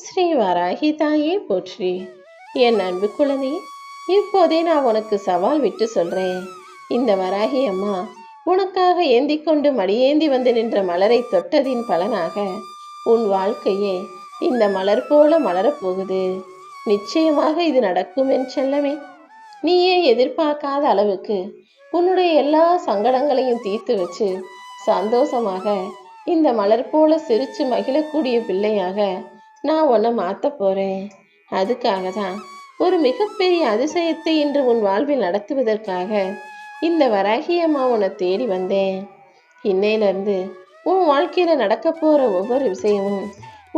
ஸ்ரீ வராகி தாயே போற்றி. என் அன்பு குழந்தை, இப்போதே நான் உனக்கு சவால் விட்டு சொல்றேன். இந்த வராகி அம்மா உனக்காக ஏந்தி கொண்டு மடியேந்தி வந்து நின்ற மலரை தொட்டதின் பலனாக உன் வாழ்க்கையே இந்த மலர் போல மலரப்போகுது. நிச்சயமாக இது நடக்கும் என் செல்லமே. நீயே எதிர்பார்க்காத அளவுக்கு உன்னுடைய எல்லா சங்கடங்களையும் தீர்த்து வச்சு சந்தோஷமாக இந்த மலர் போல சிரிச்சு மகிழக்கூடிய பிள்ளையாக நான் உன்னை மாற்ற போறேன். அதுக்காக தான் ஒரு மிகப்பெரிய அதிசயத்தை இன்று உன் வாழ்வில் நடத்துவதற்காக இந்த வராகி அம்மா உன்னை தேடி வந்தேன். இன்னையிலிருந்து உன் வாழ்க்கையில நடக்க போற ஒவ்வொரு விஷயமும்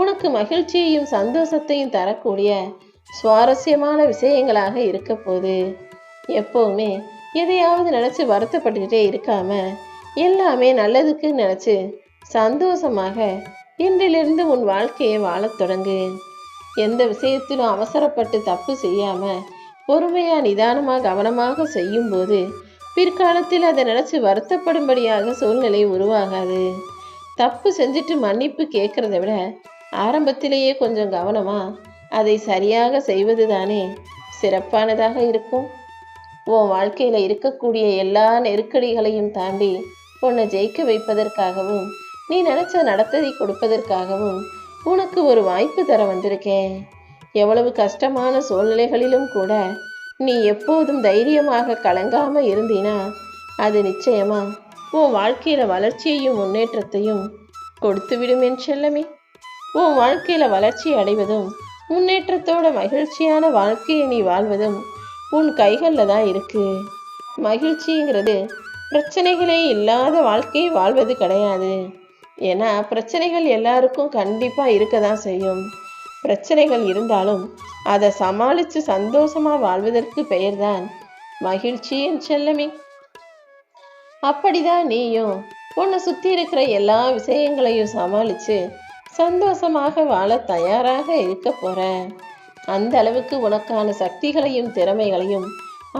உனக்கு மகிழ்ச்சியையும் சந்தோஷத்தையும் தரக்கூடிய சுவாரஸ்யமான விஷயங்களாக இருக்க போகுது. எப்பவுமே எதையாவது நினைச்சு வருத்தப்பட்டுக்கிட்டே இருக்காம எல்லாமே நல்லதுக்கு நினைச்சு சந்தோஷமாக இன்றிலிருந்து உன் வாழ்க்கையை வாழத் தொடங்கு. எந்த விஷயத்திலும் அவசரப்பட்டு தப்பு செய்யாம பொறுமையா நிதானமா கவனமாக செய்யும் போது பிற்காலத்தில் அதை நினைச்சு வருத்தப்படும்படியாக சூழ்நிலை உருவாகாது. தப்பு செஞ்சுட்டு மன்னிப்பு கேட்கறத விட ஆரம்பத்திலேயே கொஞ்சம் கவனமா அதை சரியாக செய்வது தானே சிறப்பானதாக இருக்கும். உன் வாழ்க்கையில இருக்கக்கூடிய எல்லா நெருக்கடிகளையும் தாண்டி உன்னை ஜெயிக்க வைப்பதற்காகவும் நீ நினைச்ச நடத்ததை கொடுப்பதற்காகவும் உனக்கு ஒரு வாய்ப்பு தர வந்திருக்கேன். எவ்வளவு கஷ்டமான சூழ்நிலைகளிலும் கூட நீ எப்போதும் தைரியமாக கலங்காம இருந்தீனா அது நிச்சயமா உன் வாழ்க்கையில வளர்ச்சியையும் முன்னேற்றத்தையும் கொடுத்து விடும் என் செல்லமே. உன் வாழ்க்கையில வளர்ச்சி அடைவதும் முன்னேற்றத்தோட மகிழ்ச்சியான வாழ்க்கையை நீ வாழ்வதும் உன் கைகளில் தான் இருக்கு. மகிழ்ச்சிங்கிறது பிரச்சனைகளே இல்லாத வாழ்க்கையை வாழ்வது கிடையாது. ஏன்னா பிரச்சனைகள் எல்லாருக்கும் கண்டிப்பா இருக்க தான் செய்யும். பிரச்சனைகள் இருந்தாலும் அதை சமாளித்து சந்தோஷமா வாழ்வதற்கு பெயர்தான் மகிழ்ச்சி என் செல்லமே. அப்படிதான் நீயும் உன்னை சுத்தி இருக்கிற எல்லா விஷயங்களையும் சமாளிச்சு சந்தோஷமாக வாழ தயாராக இருக்க போற. அந்த அளவுக்கு உனக்கான சக்திகளையும் திறமைகளையும்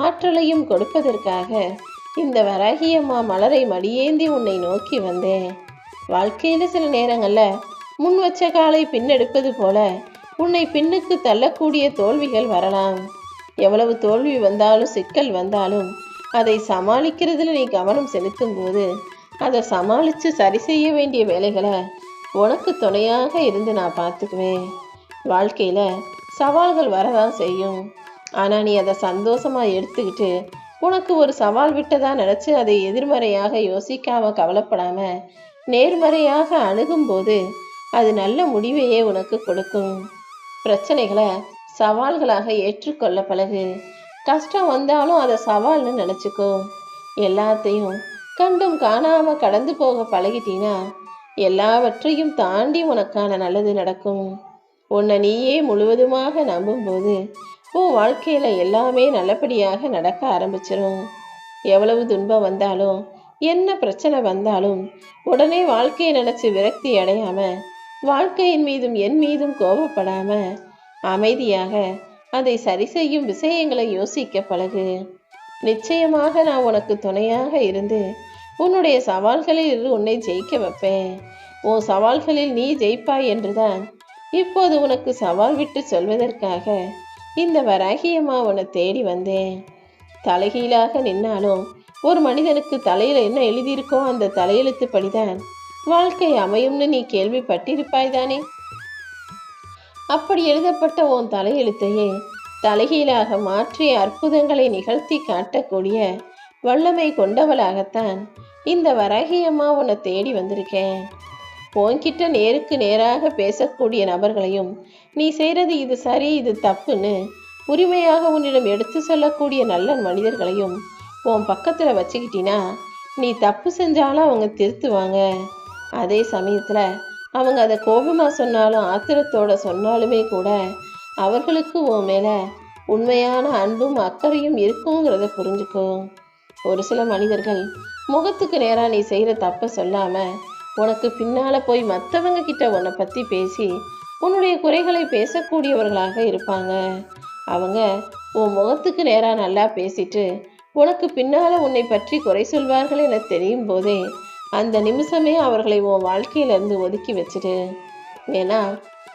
ஆற்றலையும் கொடுப்பதற்காக இந்த வராகியம்மா மலரை மடியேந்தி உன்னை நோக்கி வந்தேன். வாழ்க்கையில சில நேரங்கள்ல முன் வச்ச காலை பின்னெடுப்பது போல உன்னை பின்னுக்கு தள்ளக்கூடிய தோல்விகள் வரலாம். எவ்வளவு தோல்வி வந்தாலும் சிக்கல் வந்தாலும் அதை சமாளிக்கிறதுல நீ கவனம் செலுத்தும் போது அதை சமாளித்து சரி செய்ய வேண்டிய வேலைகளை உனக்கு துணையாக இருந்து நான் பார்த்துக்குவேன். வாழ்க்கையில சவால்கள் வரதான் செய்யும். ஆனா நீ அதை சந்தோஷமா எடுத்துக்கிட்டு உனக்கு ஒரு சவால் விட்டதா நினைச்சு அதை எதிர்மறையாக யோசிக்காம கவலைப்படாம நேர்மறையாக அணுகும் போது அது நல்ல முடிவையே உனக்கு கொடுக்கும். பிரச்சனைகளை சவால்களாக ஏற்றுக்கொள்ள பழகு. கஷ்டம் வந்தாலும் அதை சவால்னு நினைச்சுக்கோ. எல்லாத்தையும் கண்டும் காணாம கடந்து போக பழகிட்டீனா எல்லாவற்றையும் தாண்டி உனக்கான நல்லது நடக்கும். உன்னை நீயே முழுவதுமாக நம்பும்போது உன் வாழ்க்கையில எல்லாமே நல்லபடியாக நடக்க ஆரம்பிச்சிடும். எவ்வளவு துன்பம் வந்தாலும் என்ன பிரச்சனை வந்தாலும் உடனே வாழ்க்கையை நினைச்சு விரக்தி அடையாம வாழ்க்கையின் மீதும் என் மீதும் கோபப்படாம அமைதியாக அதை சரி செய்யும் விஷயங்களை யோசிக்க பழகு. நிச்சயமாக நான் உனக்கு துணையாக இருந்து உன்னுடைய சவால்களில் உன்னை ஜெயிக்க வைப்பேன். உன் சவால்களில் நீ ஜெயிப்பாய் என்றுதான் இப்போது உனக்கு சவால் விட்டு சொல்வதற்காக இந்த வராகியம்மா உன்னை தேடி வந்தேன். தலைகீழாக நின்னாலும் ஒரு மனிதனுக்கு தலையில என்ன எழுதியிருக்கோ அந்த தலையெழுத்து படிதான் வாழ்க்கை அமையும்னு நீ கேள்விப்பட்டிருப்பாய் தானே. அப்படி எழுதப்பட்ட உன் தலையெழுத்தையே தலைகீழாக மாற்றி அற்புதங்களை நிகழ்த்தி காட்டக்கூடிய வல்லமை கொண்டவளாகத்தான் இந்த வராகியம்மா உன்னை தேடி வந்திருக்கேன். உன்கிட்ட நேருக்கு நேராக பேசக்கூடிய நபர்களையும் நீ செய்கிறது இது சரி இது தப்புன்னு உரிமையாக உன்னிடம் எடுத்து சொல்லக்கூடிய நல்ல மனிதர்களையும் உன் பக்கத்தில் வச்சுக்கிட்டினா நீ தப்பு செஞ்சாலும் அவங்க திருத்துவாங்க. அதே சமயத்தில் அவங்க அதை கோபமாக சொன்னாலும் ஆத்திரத்தோட சொன்னாலுமே கூட அவர்களுக்கு உன் மேலே உண்மையான அன்பும் அக்கறையும் இருக்குங்கிறத புரிஞ்சுக்கோ. ஒரு சில மனிதர்கள் முகத்துக்கு நேராக நீ செய்கிற தப்பை சொல்லாமல் உனக்கு பின்னால் போய் மற்றவங்க கிட்ட உன்னை பற்றி பேசி உன்னுடைய குறைகளை பேசக்கூடியவர்களாக இருப்பாங்க. அவங்க உன் முகத்துக்கு நேராக நல்லா பேசிட்டு உனக்கு பின்னால் உன்னை பற்றி குறை சொல்வார்கள் என தெரியும் போதே அந்த நிமிஷமே அவர்களை உன் வாழ்க்கையிலேருந்து ஒதுக்கி வச்சுடு. ஏன்னா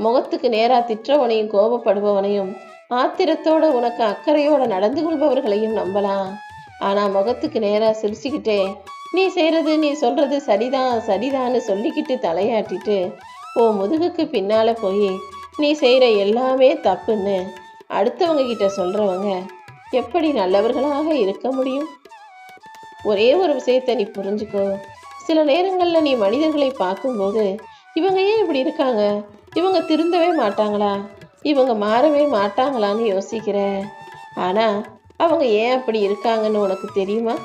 முகத்துக்கு நேரா திட்டுறவனையும் கோபப்படுபவனையும் ஆத்திரத்தோட உனக்கு அக்கறையோட நடந்து கொள்பவர்களையும் நம்பலாம். ஆனா முகத்துக்கு நேரா சிரிச்சுக்கிட்டே நீ செய்யறது நீ சொல்றது சரிதான் சரிதான்னு சொல்லிக்கிட்டு தலையாட்டிட்டு முதுகுக்கு பின்னால போய் நீ செய்யற எல்லாமே தப்புன்னு அடுத்தவங்க கிட்ட சொல்றவங்க எப்படி நல்லவர்களாக இருக்க முடியும்? ஒரே ஒரு விஷயத்தை நீ புரிஞ்சுக்கோ. சில நேரங்கள்ல நீ மனிதர்களை பார்க்கும்போது இவங்க ஏன் இப்படி இருக்காங்க, இவங்க திருந்தவே மாட்டாங்களா, இவங்க மாறவே மாட்டாங்களான்னு யோசிக்கிற. ஆனா அவங்க ஏன் அப்படி இருக்காங்கன்னு உனக்கு தெரியுமா?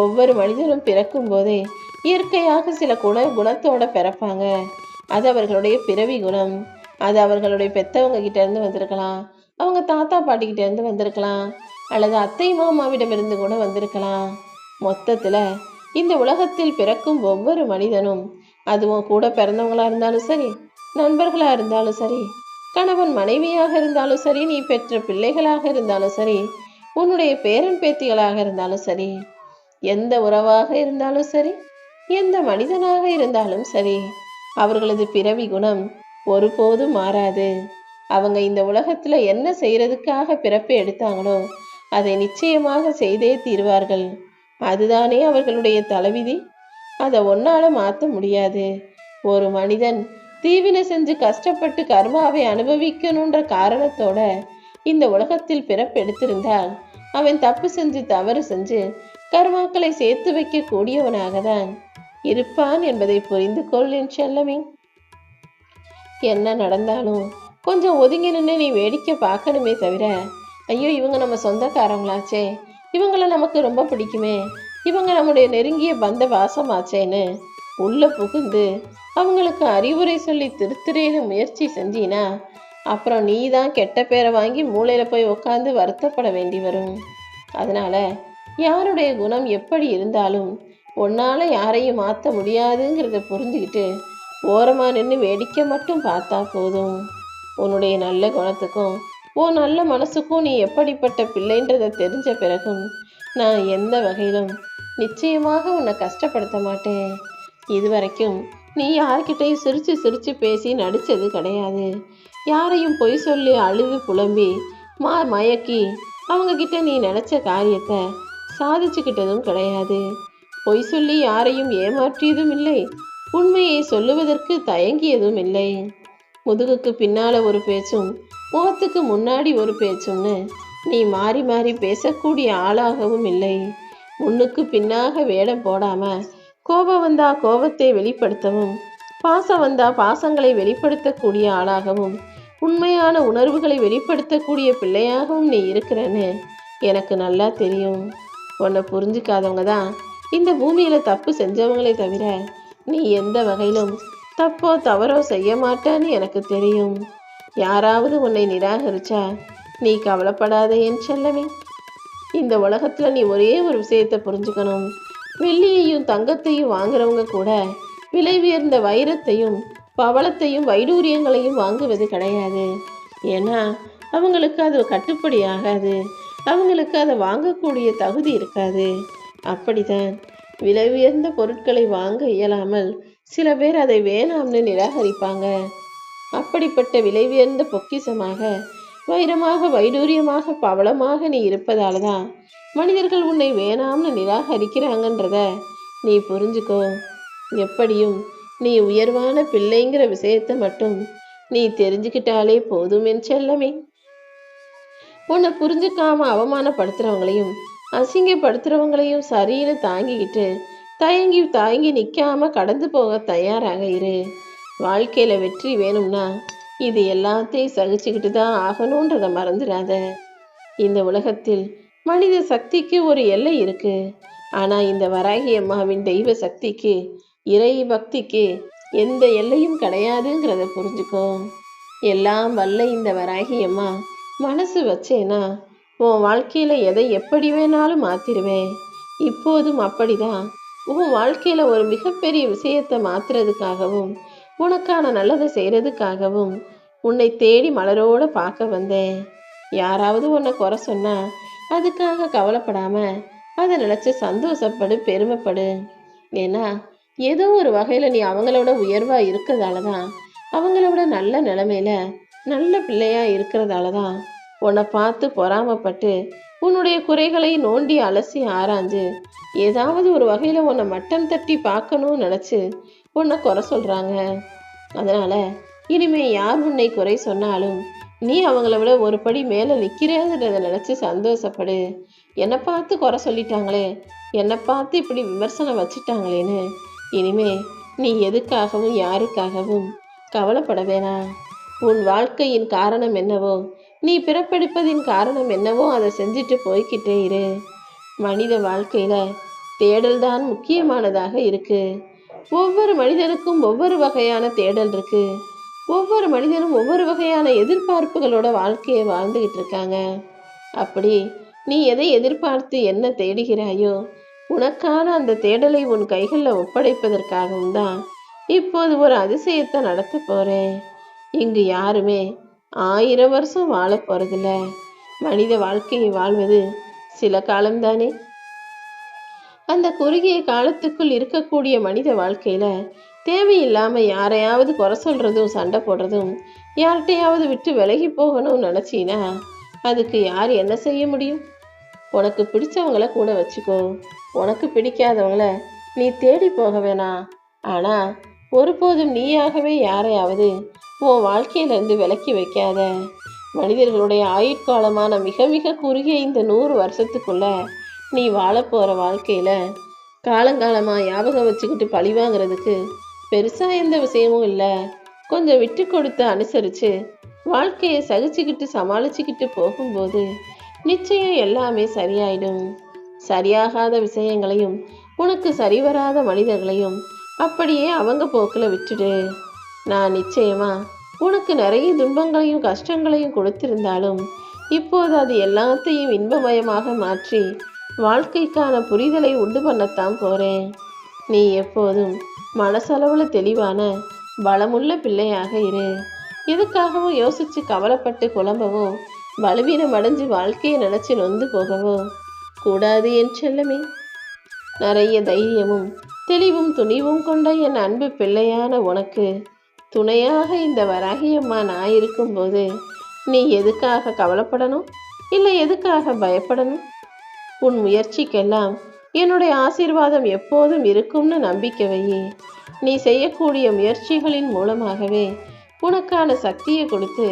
ஒவ்வொரு மனிதனும் பிறக்கும் போதே இயற்கையாக சில குணத்தோட பிறப்பாங்க. அது அவர்களுடைய பிறவி குணம். அது அவர்களுடைய பெத்தவங்க கிட்ட இருந்து வந்திருக்கலாம், அவங்க தாத்தா பாட்டி கிட்ட இருந்து வந்திருக்கலாம், அல்லது அத்தை மாமாவிடமிருந்து கூட வந்திருக்கலாம். மொத்தத்துல இந்த உலகத்தில் பிறக்கும் ஒவ்வொரு மனிதனும், அதுவும் கூட பிறந்தவங்களா இருந்தாலும் சரி, நண்பர்களா இருந்தாலும் சரி, கணவன் மனைவியாக இருந்தாலும் சரி, நீ பெற்ற பிள்ளைகளாக இருந்தாலும் சரி, உன்னுடைய பேரன் பேத்திகளாக இருந்தாலும் சரி, எந்த உறவாக இருந்தாலும் சரி, எந்த மனிதனாக இருந்தாலும் சரி, அவர்களது பிறவி குணம் ஒருபோதும் மாறாது. அவங்க இந்த உலகத்துல என்ன செய்யறதுக்காக பிறப்பை எடுத்தாங்களோ அதை நிச்சயமாக செய்தே தீர்வார்கள். அதுதானே அவர்களுடைய தலைவிதி. அதை ஒன்னால மாற்ற முடியாது. ஒரு மனிதன் தீவினை செஞ்சு கஷ்டப்பட்டு கர்மாவை அனுபவிக்கணுன்ற காரணத்தோட இந்த உலகத்தில் பிறப்பெடுத்திருந்தால் அவன் தப்பு செஞ்சு தவறு செஞ்சு கர்மாக்களை சேர்த்து வைக்க கூடியவனாக தான் இருப்பான் என்பதை புரிந்து கொள் என் செல்லமே. என்ன நடந்தாலும் கொஞ்சம் ஒதுங்கி நின்று நீ வேடிக்கை பார்க்கணுமே தவிர, ஐயோ இவங்க நம்ம சொந்தக்காரங்களாச்சே, இவங்களை நமக்கு ரொம்ப பிடிக்குமே, இவங்க நம்முடைய நெருங்கிய பந்த வாசமாச்சேன்னு உள்ள புகுந்து அவங்களுக்கு அறிவுரை சொல்லி திருத்துறேன்னு முயற்சி செஞ்சினா அப்புறம் நீ தான் கெட்ட பேரை வாங்கி மூளையில போய் உட்காந்து வருத்தப்பட வேண்டி வரும். அதனால யாருடைய குணம் எப்படி இருந்தாலும் உன்னால யாரையும் மாற்ற முடியாதுங்கிறத புரிஞ்சுக்கிட்டு ஓரமா நின்று வேடிக்கை மட்டும் பார்த்தா போதும். உன்னுடைய நல்ல குணத்துக்கும் உன் நல்ல மனசுக்கும் நீ எப்படிப்பட்ட பிள்ளைன்றதை தெரிஞ்ச பிறகும் நான் எந்த வகையிலும் நிச்சயமாக உன்னை கஷ்டப்படுத்த மாட்டேன். இதுவரைக்கும் நீ யார்கிட்டையும் சிரிச்சு சிரிச்சு பேசி நடிச்சது கிடையாது. யாரையும் பொய் சொல்லி அழுது புலம்பி மயக்கி அவங்க கிட்ட நீ நினைச்ச காரியத்தை சாதிச்சுக்கிட்டதும் கிடையாது. பொய் சொல்லி யாரையும் ஏமாற்றியதும் இல்லை, உண்மையை சொல்லுவதற்கு தயங்கியதும் இல்லை. முதுகுக்கு பின்னால ஒரு பேச்சும் முகத்துக்கு முன்னாடி ஒரு பேச்சும்னு நீ மாறி மாறி பேசக்கூடிய ஆளாகவும் இல்லை. முன்னுக்கு பின்னாக வேடம் போடாம கோபம் வந்தா கோபத்தை வெளிப்படுத்தவும், பாசம் வந்தா பாசங்களை வெளிப்படுத்தக்கூடிய ஆளாகவும், உண்மையான உணர்வுகளை வெளிப்படுத்தக்கூடிய பிள்ளையாகவும் நீ இருக்கிறன்னு எனக்கு நல்லா தெரியும். உன்னை புரிஞ்சுக்காதவங்க தான் இந்த பூமியில தப்பு செஞ்சவங்களே தவிர நீ எந்த வகையிலும் தப்போ தவறோ செய்ய மாட்டேன்னு எனக்கு தெரியும். யாராவது உன்னை நிராகரிச்சா நீ கவலைப்படாத என் செல்லமே. இந்த உலகத்துல நீ ஒரே ஒரு விஷயத்தை புரிஞ்சுக்கணும். வெள்ளியையும் தங்கத்தையும் வாங்குறவங்க கூட விலை உயர்ந்த வைரத்தையும் பவளத்தையும் வைடூரியங்களையும் வாங்குவது கிடையாது. ஏன்னா அவங்களுக்கு அது கட்டுப்படி ஆகாது, அவங்களுக்கு அதை வாங்கக்கூடிய தகுதி இருக்காது. அப்படிதான் விலை உயர்ந்த பொருட்களை வாங்க இயலாமல் சில பேர் அதை வேணாம்னு நிராகரிப்பாங்க. அப்படிப்பட்ட விலை உயர்ந்த பொக்கிஷமாக வைரமாக வைடூரியமாக பவளமாக நீ இருப்பதால தான் மனிதர்கள் உன்னை வேணாம்னு நிராகரிக்கிறாங்கன்றத நீ புரிஞ்சுக்கோ. எப்படியும் நீ உயர்வான பிள்ளைங்கிற விஷயத்தை மட்டும் நீ தெரிஞ்சுக்கிட்டாலே போதும் என் செல்லமே. உன்னை புரிஞ்சுக்காம அவமானப்படுத்துறவங்களையும் அசிங்கப்படுத்துறவங்களையும் சரின்னு தாங்கிக்கிட்டு தயங்கி தாங்கி நிற்காம கடந்து போக தயாராக இரு. வாழ்க்கையில வெற்றி வேணும்னா இது எல்லாத்தையும் சகிச்சுக்கிட்டு தான் ஆகணுன்றதை மறந்துடாத. இந்த உலகத்தில் மனித சக்திக்கு ஒரு எல்லை இருக்கு. ஆனா இந்த வராகி அம்மாவின் தெய்வ சக்திக்கு, இறை பக்திக்கு எந்த எல்லையும் கிடையாதுங்கிறத புரிஞ்சுக்கோ. எல்லாம் வல்ல இந்த வராகி அம்மா மனசு வச்சேனா உன் வாழ்க்கையில எதை எப்படி வேணாலும் மாத்திருவேன். இப்போதும் அப்படிதான் உன் வாழ்க்கையில ஒரு மிகப்பெரிய விஷயத்தை மாத்துறதுக்காகவும் உனக்கான நல்லதை செய்யறதுக்காகவும் உன்னை தேடி மலரோட பார்க்க வந்தேன். யாராவது உன்னை குறை சொன்னா அதுக்காக கவலைப்படாம அதை நினைச்சு சந்தோஷப்படு, பெருமைப்படு. ஏன்னா ஏதோ ஒரு வகையில நீ அவங்களோட உயர்வா இருக்கிறதால தான் அவங்கள விட நல்ல நிலைமையில நல்ல பிள்ளையா இருக்கிறதால தான் உன்னை பார்த்து பொறாமப்பட்டு உன்னுடைய குறைகளை நோண்டி அலசி ஆராய்ஞ்சு ஏதாவது ஒரு வகையில உன்னை மட்டம் தட்டி பார்க்கணும்னு நினைச்சு உன்னை குறை சொல்றாங்க. அதனால இனிமே யார் உன்னை குறை சொன்னாலும் நீ அவங்கள விட ஒரு படி மேல நிக்கிறேங்கிறத நினைச்சு சந்தோஷப்படு. என்னை பார்த்து குறை சொல்லிட்டாங்களே, என்னை பார்த்து இப்படி விமர்சனம் வச்சுட்டாங்களேன்னு இனிமே நீ எதுக்காகவும் யாருக்காகவும் கவலைப்பட வேணாம். உன் வாழ்க்கையின் காரணம் என்னவோ, நீ பிறப்பெடுப்பதின் காரணம் என்னவோ அதை செஞ்சுட்டு போய்கிட்டே இரு. மனித வாழ்க்கையில தேடல் தான் முக்கியமானதாக இருக்கு. ஒவ்வொரு மனிதனுக்கும் ஒவ்வொரு வகையான தேடல் இருக்கு. ஒவ்வொரு மனிதனும் ஒவ்வொரு வகையான எதிர்பார்ப்புகளோட வாழ்க்கையை வாழ்ந்துகிட்டு இருக்காங்க. அப்படி நீ எதை எதிர்பார்த்து என்ன தேடுகிறாயோ, உனக்கான அந்த தேடலை உன் கைகளில் ஒப்படைப்பதற்காகவும் தான் இப்போது ஒரு அதிசயத்தை நடத்த போறேன். இங்கு யாருமே 1000 வருஷம் வாழ போறதில்ல. மனித வாழ்க்கையை வாழ்வது சில காலம்தானே. அந்த குறுகிய காலத்துக்குள் இருக்கக்கூடிய மனித வாழ்க்கையில தேவையில்லாம யாரையாவது குறை சொல்றதும் சண்டை போடுறதும் யார்கிட்டையாவது விட்டு விலகி போகணும்னு நினைச்சீனா அதுக்கு யார் என்ன செய்ய முடியும்? உனக்கு பிடிச்சவங்கள கூட வச்சுக்கோ, உனக்கு பிடிக்காதவங்கள நீ தேடி போக வேணாம். ஆனா ஒருபோதும் நீயாகவே யாரையாவது உன் வாழ்க்கையிலிருந்து விலக்கி வைக்காத. மனிதர்களுடைய ஆயுட்காலமான மிக மிக குறுகிய இந்த 100 வருஷத்துக்குள்ள நீ வாழப்போற வாழ்க்கையில காலங்காலமா ஞாபகம் வச்சுக்கிட்டு பழி வாங்குறதுக்கு பெருசா எந்த விஷயமும் இல்லை. கொஞ்சம் விட்டு கொடுத்து அனுசரிச்சு வாழ்க்கையை சகிச்சுக்கிட்டு சமாளிச்சுக்கிட்டு போகும்போது நிச்சயம் எல்லாமே சரியாயிடும். சரியாகாத விஷயங்களையும் உனக்கு சரிவராத மனிதர்களையும் அப்படியே அவங்க போக்கில் விட்டுடு. நான் நிச்சயமா உனக்கு நிறைய துன்பங்களையும் கஷ்டங்களையும் கொடுத்திருந்தாலும் இப்போது அது எல்லாத்தையும் இன்பமயமாக மாற்றி வாழ்க்கைக்கான புரிதலை உண்டு பண்ணத்தான் போறேன். நீ எப்போதும் மனசளவுல தெளிவான பலமுள்ள பிள்ளையாக இரு. எதுக்காகவும் யோசிச்சு கவலைப்பட்டு குழம்பவோ பலவீனம் அடைஞ்சு வாழ்க்கையை நினைச்சு நொந்து போகவோ கூடாது என் செல்லமே. நிறைய தைரியமும் தெளிவும் துணிவும் கொண்ட என் அன்பு பிள்ளையான உனக்கு துணையாக இந்த வராகியம்மா நான் இருக்கும்போது நீ எதுக்காக கவலைப்படணும், இல்லை எதுக்காக பயப்படணும்? உன் முயற்சிக்கெல்லாம் என்னுடைய ஆசீர்வாதம் எப்போதும் இருக்கும்னு நம்பிக்கை வை. நீ செய்யக்கூடிய முயற்சிகளின் மூலமாகவே உனக்கான சக்தியை கொடுத்து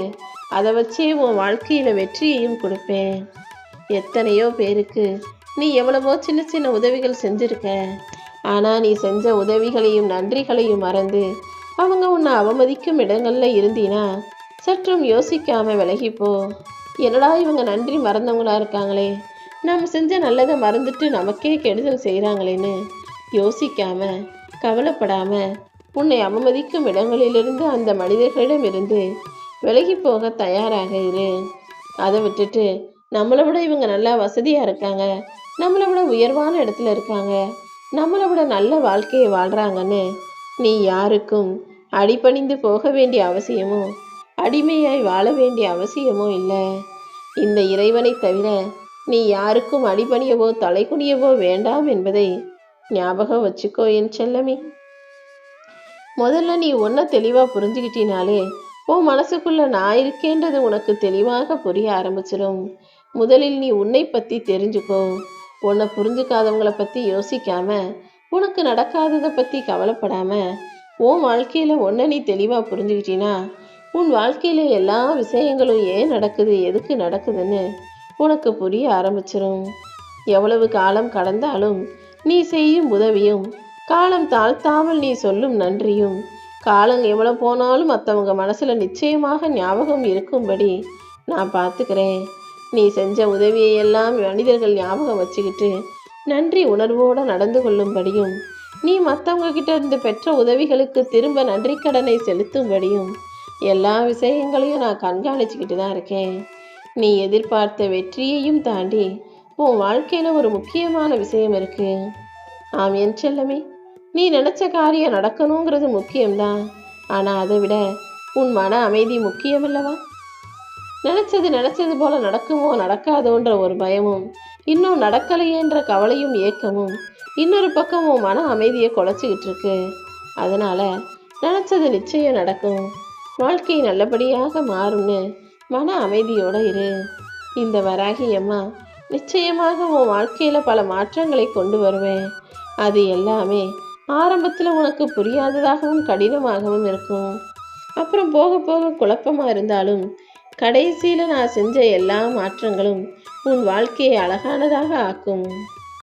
அதை வச்சே உன் வாழ்க்கையில வெற்றியையும் கொடுப்பேன். எத்தனையோ பேருக்கு நீ எவ்வளவோ சின்ன சின்ன உதவிகள் செஞ்சிருக்க. ஆனா நீ செஞ்ச உதவிகளையும் நன்றிகளையும் மறந்து அவங்க உன்னை அவமதிக்கும் இடங்கள்ல இருந்தீனா சற்றும் யோசிக்காம விலகிப்போ. என்னடா இவங்க நன்றி மறந்தவங்களா இருக்காங்களே, நம்ம செஞ்ச நல்லதை மறந்துட்டு நமக்கே கெடுதல் செய்கிறாங்களேன்னு யோசிக்காம கவலைப்படாம உன்னை அவமதிக்கும் இடங்களிலிருந்து அந்த மனிதர்களிடமிருந்து விலகி போக தயாராக இரு. அதை விட்டுட்டு நம்மளை விட இவங்க நல்லா வசதியாக இருக்காங்க, நம்மளை விட உயர்வான இடத்துல இருக்காங்க, நம்மளை விட நல்ல வாழ்க்கையை வாழ்கிறாங்கன்னு நீ யாருக்கும் அடிபணிந்து போக வேண்டிய அவசியமோ அடிமையாய் வாழ வேண்டிய அவசியமோ இல்லை. இந்த இறைவனை தவிர நீ யாருக்கும் அடிபணியவோ தலைகுனியவோ வேண்டாம் என்பதை ஞாபகம் வச்சுக்கோ என் செல்லமே. முதல்ல நீ ஒன்றை தெளிவாக புரிஞ்சுக்கிட்டினாலே உன் மனசுக்குள்ள நான் இருக்கேன்றது உனக்கு தெளிவாக புரிய ஆரம்பிச்சிடும். முதலில் நீ உன்னை பற்றி தெரிஞ்சுக்கோ. உன்னை புரிஞ்சுக்காதவங்களை பற்றி யோசிக்காம, உனக்கு நடக்காததை பற்றி கவலைப்படாம, உன் வாழ்க்கையில் ஒன்றை நீ தெளிவாக புரிஞ்சுக்கிட்டினா உன் வாழ்க்கையில் எல்லா விஷயங்களும் ஏன் நடக்குது, எதுக்கு நடக்குதுன்னு உனக்கு புரிய ஆரம்பிச்சிடும். எவ்வளவு காலம் கடந்தாலும் நீ செய்யும் உதவியும், காலம் தாழ்த்தாமல் நீ சொல்லும் நன்றியும், காலம் எவ்வளவு போனாலும் மற்றவங்க மனசுல நிச்சயமாக ஞாபகம் இருக்கும்படி நான் பார்த்துக்கிறேன். நீ செஞ்ச உதவியை எல்லாம் மனிதர்கள் ஞாபகம் வச்சுக்கிட்டு நன்றி உணர்வோடு நடந்து கொள்ளும்படியும், நீ மற்றவங்க கிட்ட இருந்து பெற்ற உதவிகளுக்கு திரும்ப நன்றி கடனை செலுத்தும்படியும் எல்லா விஷயங்களையும் நான் கண்காணிச்சுக்கிட்டு தான் இருக்கேன். நீ எதிர்பார்த்த வெற்றியையும் தாண்டி உன் வாழ்க்கையில ஒரு முக்கியமான விஷயம் இருக்கு. ஆம் என் செல்லமே, நீ நினைச்ச காரியம் நடக்கணுங்கிறது முக்கியம்தான். ஆனா அதை விட உன் மன அமைதி முக்கியம் அல்லவா? நினைச்சது போல நடக்குமோ நடக்காதோன்ற ஒரு பயமும், இன்னும் நடக்கலையேன்ற கவலையும் ஏக்கமும் இன்னொரு பக்கம் உன் மன அமைதியை குலைச்சிக்கிட்டு இருக்கு. அதனால நினைச்சது நிச்சயம் நடக்கும். வாழ்க்கை நல்லபடியாக மாறும்னு மன அமைதியோட இரு. இந்த வராகி அம்மா நிச்சயமாக உன் வாழ்க்கையில பல மாற்றங்களை கொண்டு வருவேன். அது எல்லாமே ஆரம்பத்துல உனக்கு புரியாததாகவும் கடினமாகவும் இருக்கும். அப்புறம் போக போக குழப்பமா இருந்தாலும் கடைசியில நான் செஞ்ச எல்லா மாற்றங்களும் உன் வாழ்க்கையை அழகானதாக ஆக்கும்.